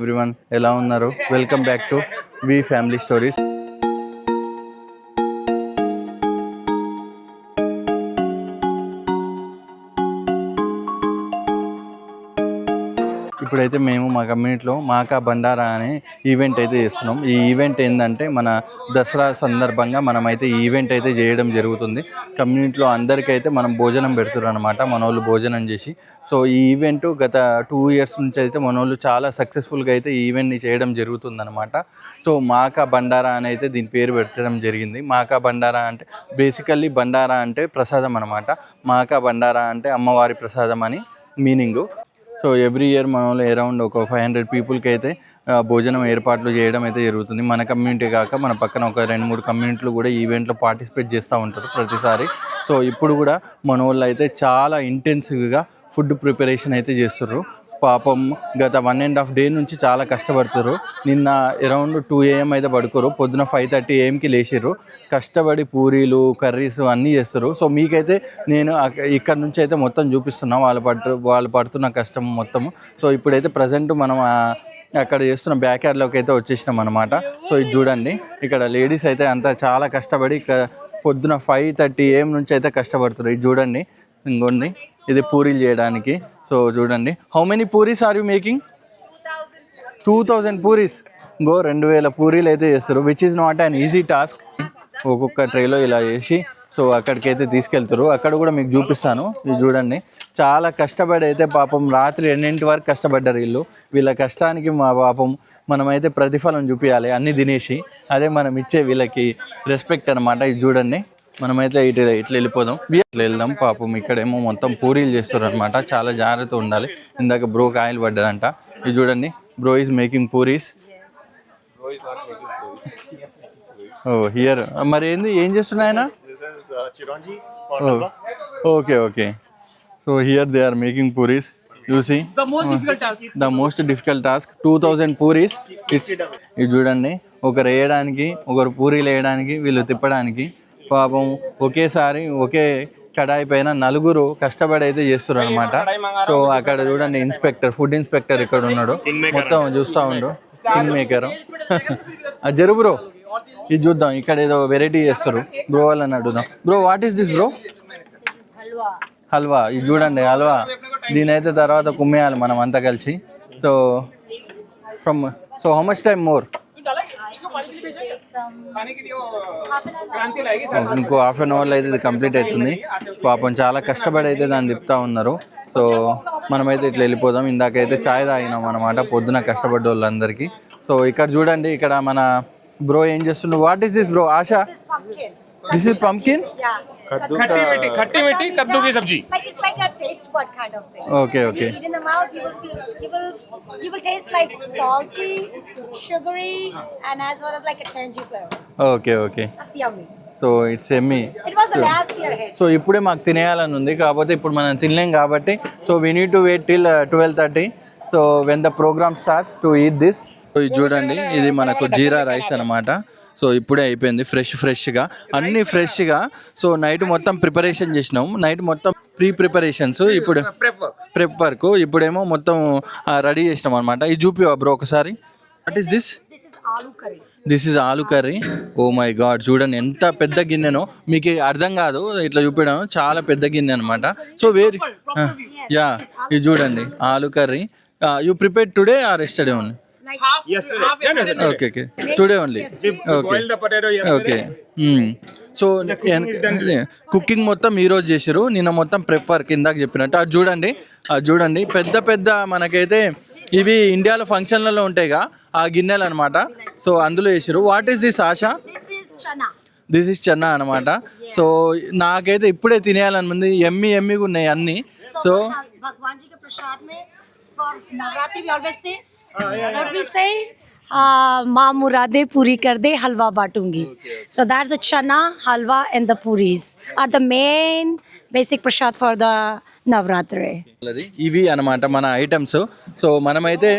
Everyone ఎలా ఉన్నారు? Welcome back to V family stories. ఇప్పుడైతే మేము మా కమ్యూనిటీలో మాకా బండారా అనే ఈవెంట్ అయితే చేస్తున్నాం. ఈ ఈవెంట్ ఏంటంటే మన దసరా సందర్భంగా మనమైతే ఈ ఈవెంట్ అయితే చేయడం జరుగుతుంది. కమ్యూనిటీలో అందరికైతే మనం భోజనం పెడుతున్నారు అనమాట, మన వాళ్ళు భోజనం చేసి. సో ఈ ఈవెంట్ గత 2 years నుంచి అయితే మన వాళ్ళు చాలా సక్సెస్ఫుల్గా అయితే ఈ ఈవెంట్ని చేయడం జరుగుతుందన్నమాట. సో మాకా బండారా అని అయితే దీని పేరు పెట్టడం జరిగింది. మాకా బండారా అంటే బేసికల్లీ బండారా అంటే ప్రసాదం అనమాట. మాకా బండారా అంటే అమ్మవారి ప్రసాదం అని మీనింగు. సో ఎవ్రీ ఇయర్ మన వాళ్ళు అరౌండ్ ఒక 500 పీపుల్కి అయితే భోజనం ఏర్పాట్లు చేయడం అయితే జరుగుతుంది. మన కమ్యూనిటీ కాక మన పక్కన ఒక 2-3 కమ్యూనిటీలు కూడా ఈవెంట్లో పార్టిసిపేట్ చేస్తూ ఉంటారు ప్రతిసారి. సో ఇప్పుడు కూడా మన వాళ్ళు అయితే చాలా ఇంటెన్సివ్గా ఫుడ్ ప్రిపరేషన్ అయితే చేస్తుర్రు. పాపం గత 1.5 day నుంచి చాలా కష్టపడుతుర్రు. నిన్న అరౌండ్ 2 AM అయితే పడుకోరు, పొద్దున 5:30 AMకి లేచిర్రు. కష్టపడి పూరీలు కర్రీస్ అన్నీ చేస్తారు. సో మీకైతే నేను ఇక్కడ నుంచి అయితే మొత్తం చూపిస్తున్నాం వాళ్ళు పడుతున్న కష్టం మొత్తము. సో ఇప్పుడైతే ప్రజెంట్ మనం అక్కడ చేస్తున్న బ్యాక్ యార్డ్లోకి అయితే వచ్చేసినాం అనమాట. సో ఇది చూడండి, ఇక్కడ లేడీస్ అయితే అంతా చాలా కష్టపడి పొద్దున 5:30 AM నుంచి అయితే కష్టపడుతున్నారు. ఇది చూడండి, ఇంకోండి ఇది పూరీలు చేయడానికి. సో చూడండి, how many puris are you making? 2000 puris. 2000 పూరీలు అయితే చేస్తారు, which is not an easy task. ఒక్కొక్క ట్రేలో ఇలా వేసి సో అక్కడికైతే తీసుకెళ్తారు. అక్కడ కూడా మీకు చూపిస్తాను. ఇది చూడండి, చాలా కష్టపడి అయితే పాపం రాత్రి 2 వరకు కష్టపడ్డారు వీళ్ళు. వీళ్ళ కష్టానికి మా పాపం మనమైతే ప్రతిఫలం చూపించాలి అన్నీ తినేసి. అదే మనం ఇచ్చే వీళ్ళకి రెస్పెక్ట్ అనమాట. ఇది చూడండి, మనమైతే ఇట్లా వెళ్ళిపోదాం, ఇట్లా వెళ్దాం. పాపం ఇక్కడేమో మొత్తం పూరీలు చేస్తారు అనమాట, చాలా జాగ్రత్త ఉండాలి. ఇందాక బ్రోకి ఆయిల్ పడ్డదంట. ఇది చూడండి, bro is making puris. Oh here మరి ఏం చేస్తున్నాయన? Okay okay. So here they are making puris. You see the most difficult task 2000 puris. ఇది చూడండి, ఒకరు వేయడానికి, ఒకరు పూరీలు వేయడానికి, వీళ్ళు తిప్పడానికి. పాపం ఒకేసారి ఒకే కడాయి పైన 4 కష్టపడి అయితే చేస్తారు అనమాట. సో అక్కడ చూడండి ఇన్స్పెక్టర్, ఫుడ్ ఇన్స్పెక్టర్ ఇక్కడ ఉన్నాడు, మొత్తం చూస్తూ ఉండు. కింగ్ మేకర్ అది జరు బ్రో. ఇది చూద్దాం, ఇక్కడ ఏదో వెరైటీ చేస్తారు. బ్రో వాళ్ళని అడుగుదాం. Bro what is this bro? Halwa. ఇది చూడండి హల్వా. దీని అయితే తర్వాత కుమ్మేయాలి మనం అంతా కలిసి. So how much time more? ఇంకో 1/2 hour అయితే ఇది కంప్లీట్ అవుతుంది. పాపం చాలా కష్టపడి అయితే దాన్ని తిప్పుతూ ఉన్నారు. సో మనమైతే ఇట్లా వెళ్ళిపోదాం. ఇందాకైతే ఛాయ్ తాగినాం అనమాట పొద్దున కష్టపడ్డ వాళ్ళందరికీ. సో ఇక్కడ చూడండి, ఇక్కడ మన బ్రో ఏం చేస్తున్నాడు? What is this bro? ASHA, this is pumpkin? Yeah. Khatti methi kaddu ki sabji. Like it's like a taste bud kind of thing. Okay, okay. You eat in the mouth, you will taste like salty, sugary, and as well as like a tangy flavor. Okay, okay. That's yummy. So it's yummy. It was the last year hit. So ఇప్పుడే మాకు తినేయాలని ఉంది, కాకపోతే ఇప్పుడు మనం తినలేం కాబట్టి so we need to wait till 12:30. So when the program starts to eat this. So ఇది చూడండి, ఇది మనకు జీరా రైస్ అనమాట. సో ఇప్పుడే అయిపోయింది, ఫ్రెష్గా అన్నీ ఫ్రెష్గా. సో నైట్ మొత్తం ప్రిపరేషన్ చేసినాం, నైట్ మొత్తం ప్రిపరేషన్స్, ఇప్పుడు ప్రెప్ వర్క్. ఇప్పుడేమో మొత్తం రెడీ చేసినాం అనమాట. ఇది చూపివా బ్రో ఒకసారి? What is this? This is ఆలు కర్రీ. ఓ మై గాడ్, చూడండి ఎంత పెద్ద గిన్నెనో, మీకు అర్థం కాదు ఇట్లా చూపించడం, చాలా పెద్ద గిన్నె అనమాట. సో యా, ఇది చూడండి aloo curry. You prepared today or yesterday only? Okay okay, today only. Okay. So cooking మొత్తం ఈరోజు చేసారు, నిన్న మొత్తం ప్రెప్ వర్క్ ఇందాక చెప్పినట్టు. అది చూడండి పెద్ద మనకైతే ఇవి ఇండియాలో ఫంక్షన్లలో ఉంటాయిగా ఆ గిన్నెలు అనమాట. సో అందులో వేసారు. What is this ASHA? This is chana అనమాట. సో నాకైతే ఇప్పుడే తినేయాలని ఉంది, ఎమ్మిగా ఉన్నాయి అన్నీ. సో what we say, माँ मुरादे पूरी कर दे, हलवा बांटूंगी. So that's the chana, halwa and the puris are the main basic prasad for the Navratri. ఇవి అనమాట మన ఐటమ్స్. సో మనమైతే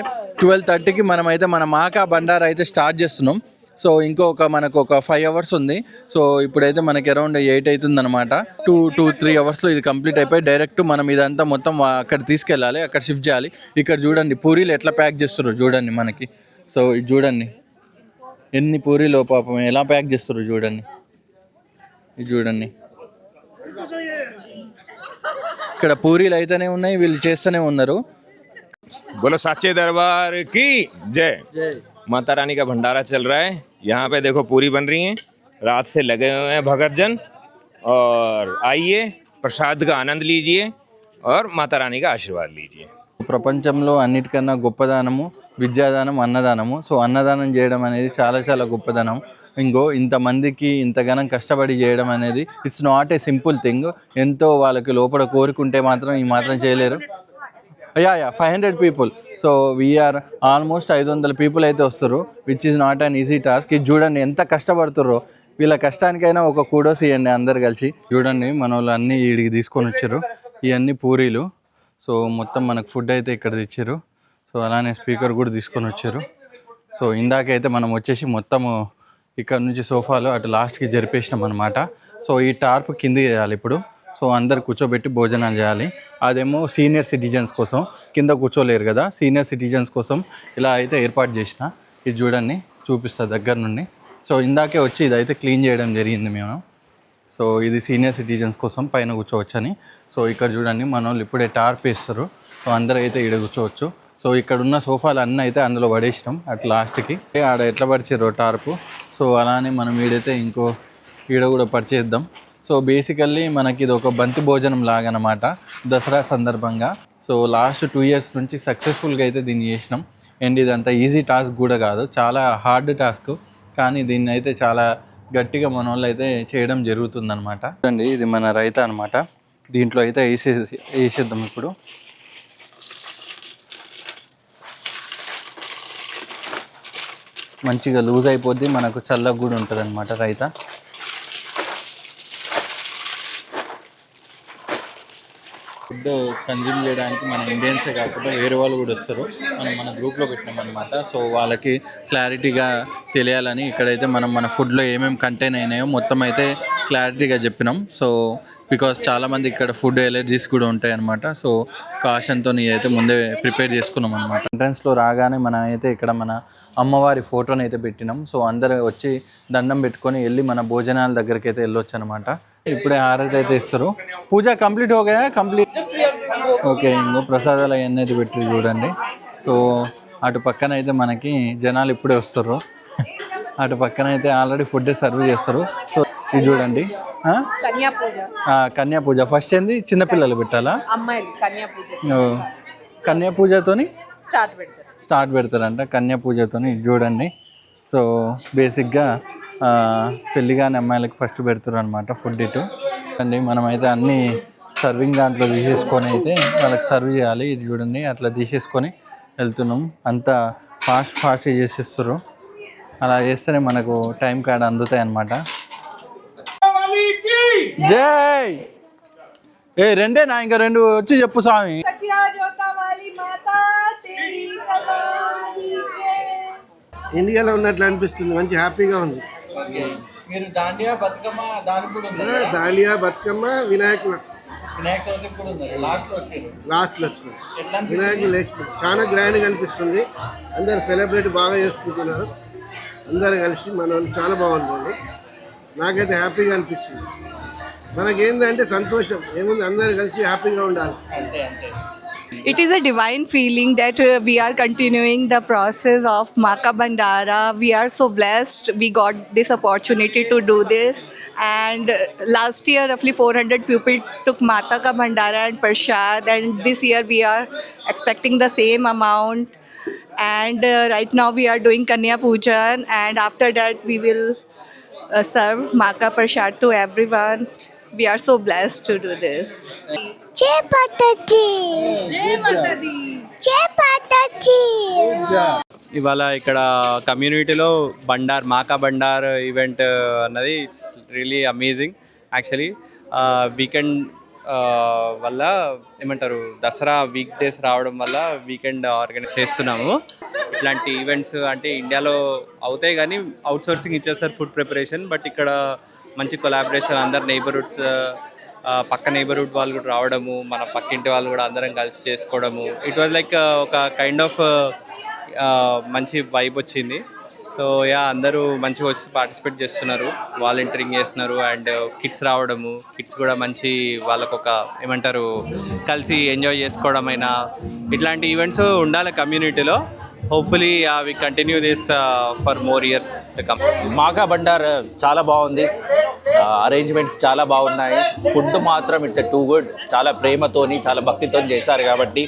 12:30కి మనమైతే మన మాకా బండారా అయితే స్టార్ట్ చేస్తున్నాం. సో ఇంకొక మనకు ఒక 5 అవర్స్ ఉంది. సో ఇప్పుడైతే మనకి అరౌండ్ 8 అవుతుంది అనమాట. 2-3 అవర్స్లో ఇది కంప్లీట్ అయిపోయి డైరెక్ట్ మనం ఇదంతా మొత్తం అక్కడ తీసుకెళ్ళాలి, అక్కడ షిఫ్ట్ చేయాలి. ఇక్కడ చూడండి పూరీలు ఎట్లా ప్యాక్ చేస్తున్నారు చూడండి మనకి. సో ఇది చూడండి ఎన్ని పూరీలో పాపం ఎలా ప్యాక్ చేస్తారు చూడండి. ఇది చూడండి ఇక్కడ పూరీలు అయితేనే ఉన్నాయి, వీళ్ళు చేస్తూనే ఉన్నారు. बोलो साचे दरबार की जय। माता रानी का भंडारा चल रहा है। यहाँ पे देखो पूरी बन रही है, रात से लगे हुए हैं भगत जन। और आइए प्रसाद का आनंद लीजिए और माता रानी का आशीर्वाद लीजिए। ప్రపంచంలో అన్నిటికన్నా గొప్పదానము విద్యాదానం, అన్నదానము. సో అన్నదానం చేయడం అనేది చాలా చాలా గొప్పదనం. ఇంతమందికి ఇంతగానం కష్టపడి చేయడం అనేది it's not a simple thing. ఎంతో వాళ్ళకి లోపల కోరుకుంటే మాత్రం ఈ మాత్రం చేయలేరు. 500 people. So we are almost 500 people అయితే వస్తారు, which is not an easy task. ఇది చూడండి ఎంత కష్టపడుతుర్రో. వీళ్ళ కష్టానికైనా ఒక కూడోస్ ఇవ్వండి అందరు కలిసి. చూడండి మన వాళ్ళు అన్నీ వీడికి తీసుకొని వచ్చారు. ఇవన్నీ పూరీలు. సో మొత్తం మనకు ఫుడ్ అయితే ఇక్కడ తెచ్చారు. సో అలానే స్పీకర్ కూడా తీసుకొని వచ్చారు. సో ఇందాకైతే మనం వచ్చేసి మొత్తము ఇక్కడ నుంచి సోఫాలో అటు లాస్ట్కి జరిపేసినాం అనమాట. సో ఈ టార్ప్ కింద చేయాలి ఇప్పుడు. సో అందరు కూర్చోబెట్టి భోజనాలు చేయాలి. అదేమో సీనియర్ సిటిజన్స్ కోసం, కింద కూర్చోలేరు కదా, సీనియర్ సిటిజన్స్ కోసం ఇలా అయితే ఏర్పాటు చేసిన. ఇది చూడండి చూపిస్తా దగ్గర నుండి. సో ఇందాకే వచ్చి ఇదైతే క్లీన్ చేయడం జరిగింది మేము. సో ఇది సీనియర్ సిటిజన్స్ కోసం పైన కూర్చోవచ్చని. సో ఇక్కడ చూడండి మన వాళ్ళు ఇప్పుడే టార్ప్ వేస్తారు. సో అందరూ అయితే ఈడ కూర్చోవచ్చు. సో ఇక్కడ ఉన్న సోఫాలు అన్నీ అయితే అందులో పడేసినాం అటు లాస్ట్కి. ఆడ ఎట్లా పడిచారో టార్పు. సో అలానే మనం ఈడైతే ఇంకో ఈడ కూడా పరిచేద్దాం. సో బేసికల్లీ మనకి ఇది ఒక బంతి భోజనం లాగా అనమాట దసరా సందర్భంగా. సో లాస్ట్ 2 years నుంచి సక్సెస్ఫుల్గా అయితే దీన్ని చేసినాం. అండ్ ఇది అంత ఈజీ టాస్క్ కూడా కాదు, చాలా హార్డ్ టాస్క్. కానీ దీన్ని అయితే చాలా గట్టిగా మన వాళ్ళు అయితే చేయడం జరుగుతుందన్నమాట. చూడండి ఇది మన రైతా అనమాట. దీంట్లో అయితే వేసేద్దాం ఇప్పుడు. మంచిగా లూజ్ అయిపోద్ది, మనకు చల్లగా కూడా ఉంటుంది అనమాట రైతా. ఫుడ్ కన్జ్యూమ్ చేయడానికి మన ఇండియన్సే కాకుండా వేరే వాళ్ళు కూడా వస్తారు. మనం మన గ్రూప్లో పెట్టినాం అనమాట. సో వాళ్ళకి క్లారిటీగా తెలియాలని ఇక్కడైతే మనం మన ఫుడ్లో ఏమేమి కంటైన్ అయినాయో మొత్తం అయితే క్లారిటీగా చెప్పినాం. సో బికాస్ చాలామంది ఇక్కడ ఫుడ్ ఎలర్జీస్ కూడా ఉంటాయి అనమాట. సో కాషన్తో అయితే ముందే ప్రిపేర్ చేసుకున్నాం అనమాట. ఎంట్రన్స్లో రాగానే మనం అయితే ఇక్కడ మన అమ్మవారి ఫోటోని అయితే పెట్టినాం. సో అందరూ వచ్చి దండం పెట్టుకొని వెళ్ళి మన భోజనాల దగ్గరికి అయితే వెళ్ళొచ్చు అనమాట. ఇప్పుడే హారతి అయితే ఇస్తారు. పూజ కంప్లీట్ హోగా కంప్లీట్. ఓకే ఇంకో ప్రసాదాలు అవన్నీ అయితే పెట్టి చూడండి. సో అటు పక్కన అయితే మనకి జనాలు ఇప్పుడే వస్తారు. అటు పక్కన అయితే ఆల్రెడీ ఫుడ్ సర్వ్ చేస్తారు. సో ఇది చూడండి కన్యా పూజ. ఫస్ట్ ఏంది చిన్నపిల్లలు పెట్టాలా? కన్యా పూజతోని స్టార్ట్ పెడతారంట. కన్యా పూజతోని ఇది చూడండి. సో బేసిక్గా పెళ్ళిగానే అమ్మాయిలకి ఫస్ట్ పెడతారు అనమాట ఫుడ్. ఇటు అండి మనమైతే అన్నీ సర్వింగ్ దాంట్లో తీసేసుకొని అయితే వాళ్ళకి సర్వ్ చేయాలి. ఇది చూడండి అట్లా తీసేసుకొని వెళ్తున్నాం. అంతా ఫాస్ట్ చేసేస్తారు. అలా చేస్తేనే మనకు టైం కార్డ్ అందుతాయి అన్నమాట. జై రెండేనా? ఇంకా 2 వచ్చి చెప్పు స్వామి. ఇండియాలో ఉన్నట్లు అనిపిస్తుంది, మంచి హ్యాపీగా ఉంది. మీరు దాండియా బతుకమ్మ దానికి కూడా ఉంది. దాండియా బతుకమ్మ వినాయక చవితి కూడా ఉంది. లాస్ట్లో వచ్చిన వినాయకుడు లేచి చాలా గ్రాండ్గా అనిపిస్తుంది. అందరు సెలబ్రేట్ బాగా చేసుకుంటున్నారు. అందరు కలిసి మన వాళ్ళు చాలా బాగుందండి. నాకైతే హ్యాపీగా అనిపించింది. మనకేంటంటే సంతోషం ఏముంది, అందరు కలిసి హ్యాపీగా ఉండాలి. It is a divine feeling that we are continuing the process of Maka Bandara. We are so blessed we got this opportunity to do this. And last year roughly 400 people took Mata Ka Bandara and Prashad, and this year we are expecting the same amount. And right now we are doing Kanya Pujan, and after that we will serve Maka Prashad to everyone. We are so blessed to do this. जय माताजी जय माताजी. ఇవాళ ఇక్కడ కమ్యూనిటీలో మాకా Bandar event అన్నది it's really amazing. Actually weekend వల్ల ఏమంటారు దసరా వీక్ డేస్ రావడం వల్ల వీకెండ్ ఆర్గనైజ్ చేస్తున్నాము. ఇట్లాంటి ఈవెంట్స్ అంటే ఇండియాలో అవుతాయి కానీ అవుట్సోర్సింగ్ ఇచ్చేస్తారు ఫుడ్ ప్రిపరేషన్. బట్ ఇక్కడ మంచి కొలాబరేషన్, అందరు నైబర్హుడ్స్, పక్క నైబర్హుడ్ వాళ్ళు కూడా రావడము, మన పక్కింటి వాళ్ళు కూడా అందరం కలిసి చేసుకోవడము. ఇట్ వాజ్ లైక్ ఒక కైండ్ ఆఫ్ మంచి వైబ్ వచ్చింది. సో అందరూ మంచిగా వచ్చి పార్టిసిపేట్ చేస్తున్నారు, వాలంటీరింగ్ చేస్తున్నారు. అండ్ కిడ్స్ రావడము, కిడ్స్ కూడా మంచి వాళ్ళకు ఒక ఏమంటారు కలిసి ఎంజాయ్ చేసుకోవడం అయినా ఇట్లాంటి ఈవెంట్స్ ఉండాలి కమ్యూనిటీలో. Hopefully we continue this for more years to come. మాకా బండార్ చాలా బాగుంది, అరేంజ్మెంట్స్ చాలా బాగున్నాయి. ఫుడ్ మాత్రం ఇట్స్ టూ గుడ్. చాలా ప్రేమతోని చాలా భక్తితో చేశారు కాబట్టి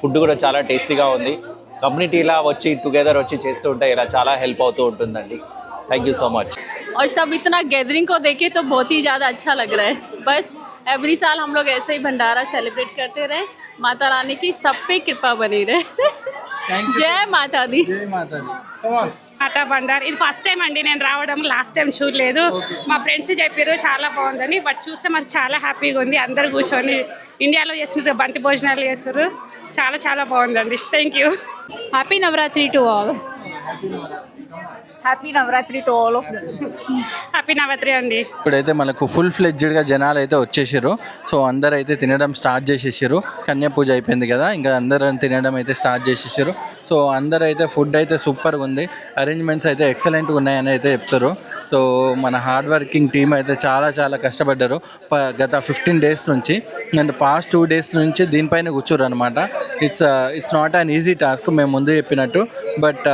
ఫుడ్ కూడా చాలా టేస్టీగా ఉంది. కమ్యూనిటీ ఇలా వచ్చి టుగెదర్ వచ్చి చేస్తూ ఉంటే ఇలా చాలా హెల్ప్ అవుతూ ఉంటుందండి. Thank you so much. और सब इतना गैदरिंग को देखे तो बहुत ही ज़्यादा अच्छा लग रहा है. बस एवरी साल हम लोग ऐसे ही भंडारा सेलिब्रेट करते रहे. माता रानी की सब पे कृपा बनी रहे. जय माता दी. మాతా బండార్ ఇది ఫస్ట్ టైం అండి నేను రావడం, లాస్ట్ టైం చూడలేదు. మా ఫ్రెండ్స్ చెప్పారు చాలా బాగుందని, బట్ చూస్తే మాకు చాలా హ్యాపీగా ఉంది. అందరు కూర్చొని ఇండియాలో చేసినట్టు బంతి భోజనాలు చేస్తారు, చాలా చాలా బాగుందండి. Thank you. Happy Navratri to all. Happy Navratri to all of them. Happy Navratri అండి. ఇప్పుడైతే మనకు ఫుల్ ఫ్లెడ్జ్డ్గా జనాలు అయితే వచ్చేసారు. సో అందరు అయితే తినడం స్టార్ట్ చేసేసారు. కన్యా పూజ అయిపోయింది కదా, ఇంకా అందరూ తినడం అయితే స్టార్ట్ చేసేసారు. సో అందరూ అయితే ఫుడ్ అయితే సూపర్గా ఉంది, అరేంజ్మెంట్స్ అయితే ఎక్సలెంట్గా ఉన్నాయని అయితే చెప్తారు. సో మన హార్డ్ వర్కింగ్ టీమ్ అయితే చాలా చాలా కష్టపడ్డారు గత 15 days నుంచి. అండ్ పాస్ట్ 2 days నుంచి దీనిపైన కూర్చోరు అనమాట. It's not an easy task, మేము ముందు చెప్పినట్టు. But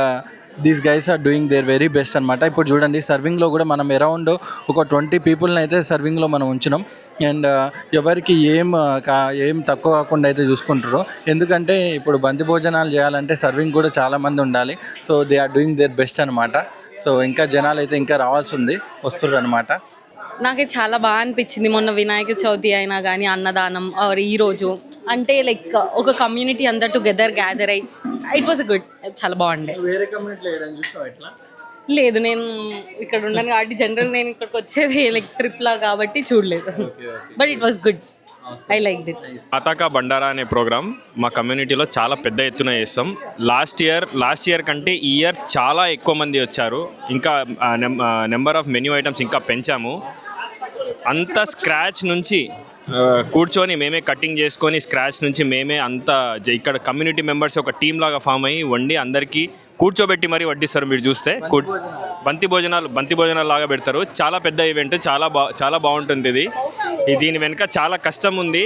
these guys are doing their very best అనమాట. ఇప్పుడు చూడండి సర్వింగ్లో కూడా మనం అరౌండ్ ఒక 20 పీపుల్ని అయితే సర్వింగ్లో మనం ఉంచినాం. అండ్ ఎవరికి ఏం తక్కువ కాకుండా అయితే చూసుకుంటారు. ఎందుకంటే ఇప్పుడు బంతి భోజనాలు చేయాలంటే సర్వింగ్ కూడా చాలామంది ఉండాలి. So they are doing their best అనమాట. సో ఇంకా జనాలు అయితే ఇంకా రావాల్సి ఉంది, వస్తుర్రు అనమాట. నాకైతే చాలా బాగా అనిపించింది. మొన్న వినాయక చవితి అయినా కానీ అన్నదానం ఆర్ ఈరోజు అంటే లైక్ ఒక కమ్యూనిటీ అంతా టుగెదర్ గ్యాదర్ అయ్యి ఇట్ వాస్ గుడ్, చాలా బాగుండే. వేరే కమ్యూనిటీలో చూసినావు ఎట్లా? లేదు, నేను ఇక్కడ ఉన్నాను కాబట్టి జనరల్ నేను ఇక్కడికి వచ్చేది లైక్ ట్రిప్లా కాబట్టి చూడలేదు. But it was good, I like it. మాతా కా బండారా అనే ప్రోగ్రామ్ మా కమ్యూనిటీలో చాలా పెద్ద ఎత్తున చేస్తాం. లాస్ట్ ఇయర్ కంటే ఈ ఇయర్ చాలా ఎక్కువ మంది వచ్చారు. ఇంకా నెంబర్ ఆఫ్ మెన్యూ ఐటమ్స్ ఇంకా పెంచాము. అంతా స్క్రాచ్ నుంచి కూర్చొని మేమే కటింగ్ చేసుకొని స్క్రాచ్ నుంచి మేమే అంతా ఇక్కడ కమ్యూనిటీ మెంబర్స్ ఒక టీం లాగా ఫామ్ అయ్యి వండి అందరికీ కూర్చోబెట్టి మరీ వడ్డిస్తారు. మీరు చూస్తే బంతి భోజనాలు లాగా పెడతారు. చాలా పెద్ద ఈవెంట్, చాలా బాగుంటుంది ఇది. దీని వెనుక చాలా కష్టం ఉంది.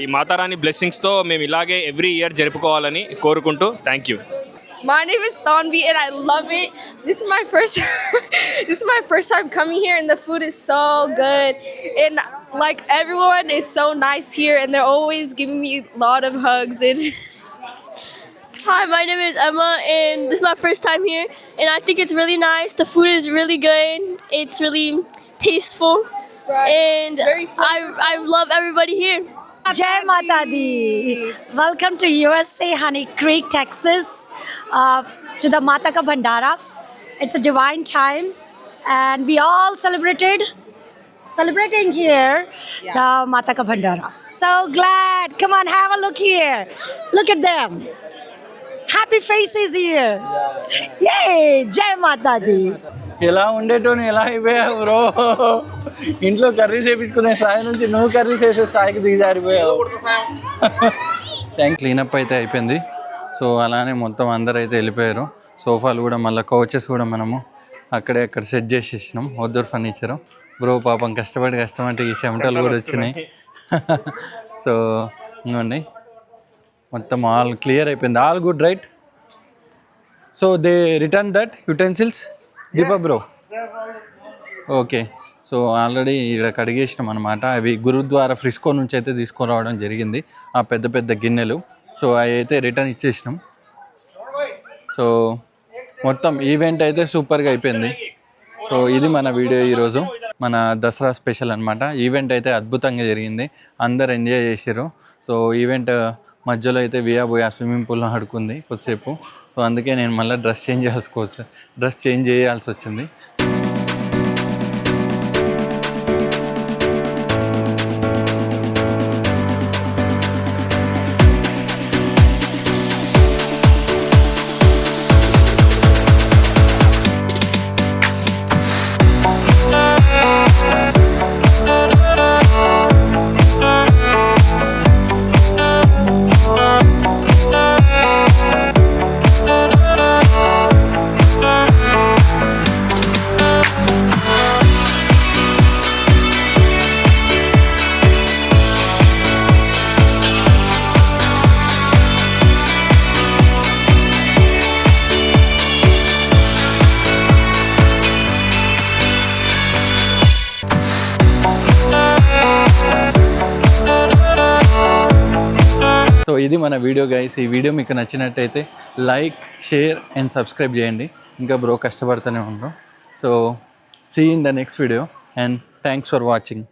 ఈ మాతారాణి బ్లెస్సింగ్స్తో మేము ఇలాగే ఎవ్రీ ఇయర్ జరుపుకోవాలని కోరుకుంటూ thank you. My name is Tanvi and I love it. This is my first time coming here and the food is so good. And like everyone is so nice here and they're always giving me a lot of hugs and Hi, my name is Emma, and this is my first time here, and I think it's really nice. The food is really good. It's really tasteful, and I love everybody here. Jai Mata Di. Welcome to USA Honey Creek, Texas, to the Mata Ka Bhandara. It's a divine time, and we all celebrating here the Mata Ka Bhandara. So glad. Come on, have a look here. Look at them. Happy faces here. Yay! Jai Mata Di. ఎలా ఉండేటోని ఎలా అయిపోయావు bro? ఇంట్లో curries వేయించుకునే స్థాయి నుంచి నువ్వు curries వేసే స్థాయికి దిగజారిపోయావు. Cleanup అయితే అయిపోయింది. సో అలానే మొత్తం అందరు అయితే వెళ్ళిపోయారు. సోఫాలు కూడా మళ్ళీ కౌచెస్ కూడా మనము అక్కడ సెట్ చేసేసినాం. Outdoor furniture. బ్రో పాపం కష్టపడి ఈ చెమటలు కూడా వచ్చినాయి. సో ఇంకోండి మొత్తం ఆల్ క్లియర్ అయిపోయింది. All good right? So they return that utensils Deepa bro? Okay. So already ఇక్కడ కడిగేసినాం అనమాట. అవి గురుద్వారా ఫ్రిస్కో నుంచి అయితే తీసుకురావడం జరిగింది, ఆ పెద్ద పెద్ద గిన్నెలు. సో అవి అయితే రిటర్న్ ఇచ్చేసినాం. సో మొత్తం ఈవెంట్ అయితే సూపర్గా అయిపోయింది. సో ఇది మన వీడియో ఈరోజు, మన దసరా స్పెషల్ అనమాట. ఈవెంట్ అయితే అద్భుతంగా జరిగింది, అందరు ఎంజాయ్ చేశారు. సో ఈవెంట్ మధ్యలో అయితే వియా స్విమ్మింగ్ పూల్లో ఆడుకుంది కొద్దిసేపు. సో అందుకే నేను మళ్ళీ డ్రెస్ చేంజ్ చేయాల్సి వచ్చింది. సో ఇది మన వీడియో గైస్. ఈ వీడియో మీకు నచ్చినట్టయితే లైక్, షేర్ అండ్ సబ్స్క్రైబ్ చేయండి. ఇంకా బ్రో కష్టపడుతూనే ఉంటాం. So see in the next video and thanks for watching.